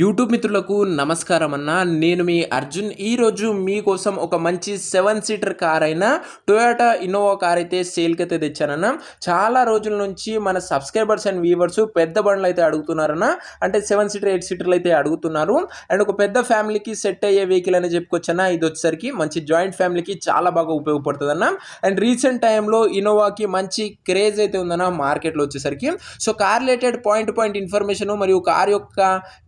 YouTube మిత్రులకు నమస్కారం అన్న. నేను మీ అర్జున్. ఈరోజు మీకోసం ఒక మంచి 7 సీటర్ కార్ అయిన టొయోటా ఇన్నోవా కార్ అయితే సేల్‌కైతే తెచ్చానన్న. చాలా రోజుల నుంచి మన సబ్స్క్రైబర్స్ అండ్ వ్యూవర్స్ పెద్ద బండ్లు అయితే అడుగుతున్నారన్న. అంటే 7 సీటర్, 8 సీటర్లు అయితే అడుగుతున్నారు. అండ్ ఒక పెద్ద ఫ్యామిలీకి సెట్ అయ్యే వెహికల్ అని చెప్పుకోవచ్చన్న. ఇది వచ్చేసరికి మంచి జాయింట్ ఫ్యామిలీకి చాలా బాగా ఉపయోగపడుతుందన్న. అండ్ రీసెంట్ టైంలో ఇన్నోవాకి మంచి క్రేజ్ అయితే ఉందన్న మార్కెట్లో వచ్చేసరికి. So car related point to point information మరియు కార్ యొక్క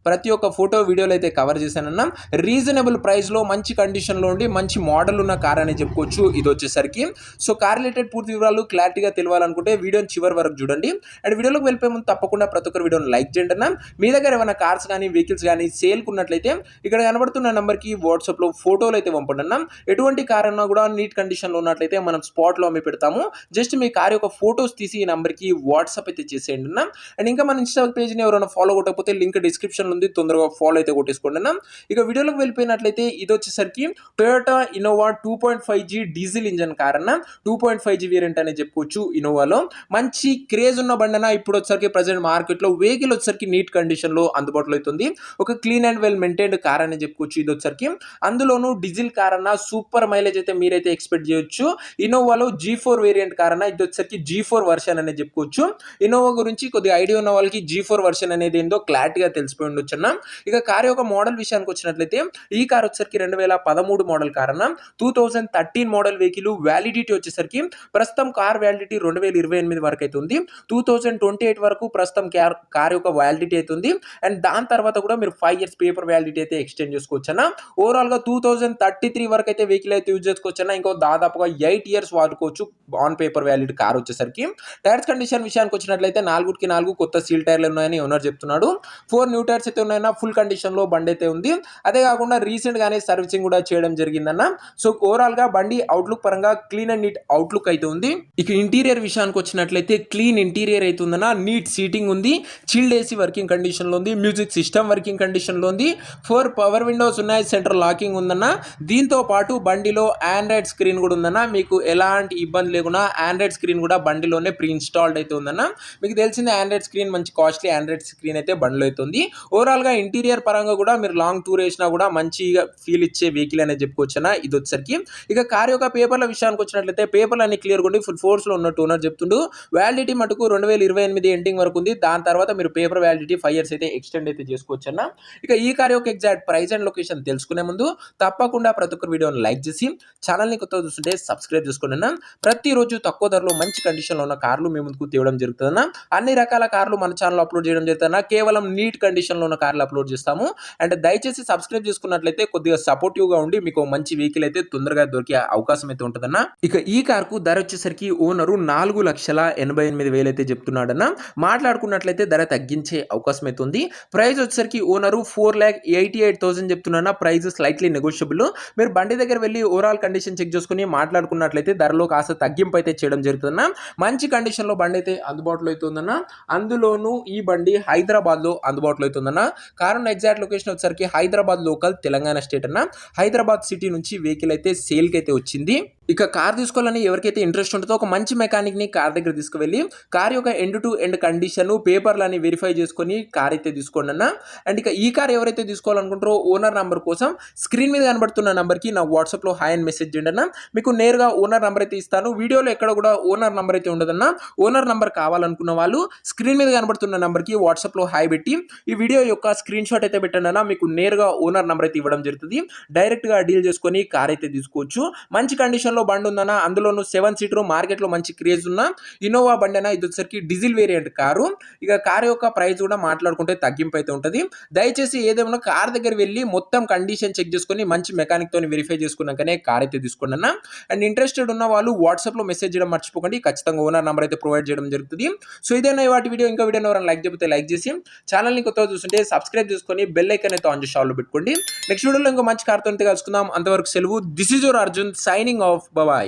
ప్రతి ఒక్క ఫోటో వీడియోలో అయితే కవర్ చేశానన్నా. రీజనబుల్ ప్రైస్లో మంచి కండిషన్లో ఉండి మంచి మోడల్ ఉన్న కార్ అని చెప్పుకోవచ్చు ఇది వచ్చేసరికి. సో కార్ రిలేటెడ్ పూర్తి వివరాలు క్లారిటీగా తెలియాలనుకుంటే వీడియోని చివరి వరకు చూడండి. అండ్ వీడియోలోకి వెళ్ళిపోయే ముందు తప్పకుండా ప్రతి ఒక్కరు వీడియోని లైక్ చేయండి అన్న. మీ దగ్గర ఏమైనా కార్స్ కానీ వెహికల్స్ కానీ సేల్కి ఉన్నట్లయితే ఇక్కడ కనబడుతున్న నెంబర్కి వాట్సాప్లో ఫోటోలు అయితే పంపండి అన్న. ఎటువంటి కార్ అన్నా కూడా నీట్ కండిషన్లో ఉన్నట్లయితే మనం స్పాట్లో అమ్మి పెడతాము. జస్ట్ మీ కార్ యొక్క ఫోటోస్ తీసి ఈ నెంబర్కి వాట్సాప్ అయితే చేసేయండి అన్న. అండ్ ఇంకా మన ఇన్స్టా పేజ్ని ఎవరైనా ఫాలో కొట్టకపోతే లింక్ డిస్క్రిప్షన్లో ఉంది, తొందరగా ఫాలో అయితే కొట్టేసుకోండి అన్న. ఇక వీడియోలోకి వెళ్ళిపోయినట్లయితే ఇది వచ్చేసరికి Toyota Innova 2.5G diesel engine car అన్న. 2.5G వేరియంట్ అనేది చెప్పుకోవచ్చు ఇన్నోవాలో. మంచి క్రేజ్ ఉన్న బండి అన్న. ఇప్పుడు వచ్చేసరికి ప్రజెంట్ మార్కెట్లో వెహికల్ వచ్చేసరికి నీట్ కండిషన్లో అందుబాటులో అవుతుంది. ఒక clean and well maintained car అని చెప్పుకోవచ్చు ఇది వచ్చేసరికి. అందులోనూ డీజిల్ కార్ అన్న. సూపర్ మైలేజ్ అయితే మీరైతే ఎక్స్పెక్ట్ చేయొచ్చు. ఇన్నోవాలో G4 వేరియంట్ కార్ అన్న. ఇది వచ్చేసరికి G4 వర్షన్ అనేది చెప్పుకోవచ్చు. ఇన్నోవా గురించి కొద్దిగా ఐడియా ఉన్న వాళ్ళకి G4 వర్షన్ అనేది ఏందో క్లారిటీగా తెలిసిపోయి ఉండొచ్చు అన్న. ఇక కార్ యొక్క మోడల్ విషయానికి వచ్చినట్లయితే ఈ కార్ వచ్చేసరికి 2013 మోడల్ కార్ అన్న. 2013 మోడల్ వెహికల్ వ్యాలిడిటీ వచ్చేసరికి ప్రస్తుతం కార్ వ్యాలిడిటీ 2028 వరకు అయితే ఉంది. 2028 వరకు ప్రస్తుతం కార్ యొక్క వ్యాలిడిటీ అయితే ఉంది. అండ్ దాని తర్వాత కూడా మీరు 5 ఇయర్స్ పేపర్ వ్యాలిడిటీ అయితే ఎక్స్టెండ్ చేసుకోవచ్చు అన్న. ఓవరాల్ గా 2033 వరకు అయితే వెహికల్ అయితే యూజ్ చేసుకోవచ్చు అన్న. ఇంకో దాదాపుగా 8 ఇయర్స్ వాడుకోవచ్చు ఆన్ పేపర్ వ్యాలిడ్ కార్ వచ్చేసరికి. టైర్స్ కండిషన్ విషయానికి వచ్చినట్లయితే 4 కొత్త సీల్ టైర్లు ఉన్నాయని ఓనర్ చెప్తున్నాడు. 4 న్యూ టైర్స్ అయితే ఉన్నాయన్న. ఫుల్ కండిషన్ లో బండి అయితే ఉంది. అదే కాకుండా రీసెంట్ గానే సర్వీసింగ్ కూడా చేయడం జరిగిందన్న. సో ఓవరాల్ గా బండి అవుట్లుక్ పరంగా క్లీన్ అండ్ నీట్ అవుట్లుక్ అయితే ఉంది. ఇక ఇంటీరియర్ విషయానికి వచ్చినట్లయితే క్లీన్ ఇంటీరియర్ అయితే ఉందన్న. నీట్ సీటింగ్ ఉంది. చిల్డ్ ఏసీ వర్కింగ్ కండిషన్ లో ఉంది. మ్యూజిక్ సిస్టమ్ వర్కింగ్ కండిషన్ లో ఉంది. 4 పవర్ విండోస్ ఉన్నాయి. సెంట్రల్ లాకింగ్ ఉందన్న. దీంతో పాటు బండిలో ఆండ్రాయిడ్ స్క్రీన్ కూడా ఉందన్న. మీకు ఎలాంటి ఇబ్బంది లేకుండా ఆండ్రాయిడ్ స్క్రీన్ కూడా బండిలోనే ప్రీ ఇన్స్టాల్డ్ అయితే ఉందన్న. మీకు తెలిసిందే ఆండ్రాయిడ్ స్క్రీన్ మంచి కాస్ట్లీ ఆండ్రాయిడ్ స్క్రీన్ అయితే బండిలో అయితే ఉంది. ఓవరాల్ గా ఇంటీరియర్ పరంగా కూడా మీరు లాంగ్ టూర్ వేసినా కూడా మంచిగా ఫీల్ ఇచ్చే వెహికల్ అనేది చెప్పుకోవచ్చునా ఇది వచ్చేసరికి. ఇక కార్ యొక్క పేపర్ల విషయానికి వచ్చినట్లయితే పేపర్లు అన్ని క్లియర్ ఉండి ఫుల్ ఫోర్స్ లో ఉన్నట్టు ఓనర్ చెప్తుండు. వ్యాలిడిటీ మటుకు 2028 ఎండింగ్ వరకు ఉంది. దాని తర్వాత మీరు పేపర్ వ్యాలిడిటీ 5 ఇయర్స్ అయితే ఎక్స్టెండ్ అయితే చేసుకోవచ్చు అన్న. ఇక ఈ కార్ యొక్క ఎగ్జాక్ట్ ప్రైస్ అండ్ లొకేషన్ తెలుసుకునే ముందు తప్పకుండా ప్రతి ఒక్కరు వీడియోని లైక్ చేసి ఛానల్ని కొత్తగా చూస్తుంటే సబ్స్క్రైబ్ చేసుకోండి అన్న. ప్రతిరోజు తక్కువ ధరలో మంచి కండిషన్లో ఉన్న కార్లు మీ ముందుకు తేవడం జరుగుతుందన్న. అన్ని రకాల కార్లు మన ఛానల్ అప్లోడ్ చేయడం జరుగుతుందన్న. కేవలం నీట్ కండిషన్లో ఉన్న కార్లు అప్లోడ్ చేస్తాము. అండ్ దయచేసి సబ్స్క్రైబ్ చేసుకున్నట్లయితే కొద్దిగా సపోర్టివ్ గా ఉండి మీకు మంచి వెహికల్ అయితే తొందరగా దొరికే అవకాశం అయితే ఉంటుందన్న. ఇక ఈ కార్ కు ధర వచ్చేసరికి ఓనరు 4,88,000 అయితే చెప్తున్నాడన్న. మాట్లాడుకున్నట్లయితే ధర తగ్గించే అవకాశం అయితే ఉంది. ప్రైస్ వచ్చేసరికి ఓనరు 4,88,000 చెప్తున్నా. Price slightly negotiable. మీరు బండి దగ్గర వెళ్ళి ఓవరాల్ కండిషన్ చెక్ చేసుకుని మాట్లాడుకున్నట్లయితే ధరలో కాస్త తగ్గింపు అయితే చేయడం జరుగుతుందన్న. మంచి కండిషన్ లో బండి అయితే అందుబాటులో అవుతుందన్న. అందులోనూ ఈ బండి హైదరాబాద్ లో అందుబాటులో అవుతుందన్న. కారణం ఎగ్జాక్ట్ లొకేషన్ వచ్చేసరికి హైదరాబాద్ లోకల్ తెలంగాణ స్టేట్ అన్న. హైదరాబాద్ సిటీ నుంచి వెహికల్ అయితే సేల్ కి అయితే వచ్చింది. ఇక కార్ తీసుకోవాలని ఎవరికైతే ఇంట్రెస్ట్ ఉంటుందో ఒక మంచి మెకానిక్ ని కార్ దగ్గర తీసుకువెళ్ళి కార్ యొక్క ఎండ్ టు ఎండ్ కండిషన్ పేపర్లని వెరిఫై చేసుకొని కార్ అయితే తీసుకోండి అన్న. అండ్ ఇక ఈ కార్ ఎవరైతే తీసుకోవాలనుకుంటారో ఓనర్ నంబర్ కోసం స్క్రీన్ మీద కనబడుతున్న నంబర్ కి నా వాట్సాప్ లో హాయ్ అని మెసేజ్ చేయండి అన్న. మీకు నేరుగా ఓనర్ నంబర్ అయితే ఇస్తాను. వీడియోలో ఎక్కడ కూడా ఓనర్ నంబర్ అయితే ఉండదన్న. ఓనర్ నంబర్ కావాలనుకున్న వాళ్ళు స్క్రీన్ మీద కనబడుతున్న నంబర్ కి వాట్సాప్ లో హాయ్ పెట్టి ఈ వీడియో యొక్క స్క్రీన్ షాట్ అయితే పెట్టండి అన్న. మీకు నేరుగా ఓనర్ నంబర్ అయితే ఇవ్వడం జరుగుతుంది. డైరెక్ట్ గా డీల్ చేసుకొని కార్ అయితే తీసుకోవచ్చు. మంచి కండిషన్ లో బండి ఉందన్న. అందులోనూ 7 సీటర్ మార్కెట్ లో మంచి క్రేజ్ ఉన్న ఇన్నోవా బండి అన్న. ఇది వచ్చేసరికి డీజిల్ వేరియంట్ కారు. ఇక కార్ యొక్క ప్రైస్ కూడా మాట్లాడుకుంటే తగ్గింపు అయితే ఉంటుంది. దయచేసి ఏదేమన్నా కార్ దగ్గర వెళ్ళి మొత్తం కండిషన్ చెక్ చేసుకొని మంచి మెకానిక్ తోని వెరిఫై చేసుకున్నాకనే కార్ అయితే తీసుకోండి అన్న. అండ్ ఇంట్రెస్టెడ్ ఉన్న వాళ్ళు వాట్సాప్ లో మెసేజ్ చేయడం మర్చిపోకండి. ఖచ్చితంగా ఓనర్ నంబర్ అయితే ప్రొవైడ్ చేయడం జరుగుతుంది. సో ఇదేనా వాటి వీడియో. ఇంకా వీడియో ఎవరైనా లైక్ చెప్తే లైక్ చేసి ఛానల్ని కొత్తగా చూస్తుంటే సబ్స్క్రైబ్ చేసుకొని బెల్ ఐకాన్ అయితే ఆన్ చేసి ఆల్ లో పెట్టుకోండి. నెక్స్ట్ వీడియోలో ఇంకో మంచి కార్తో కలుసుకుందాం. అంతవరకు సెలవు. This is your Arjun signing off. Bye.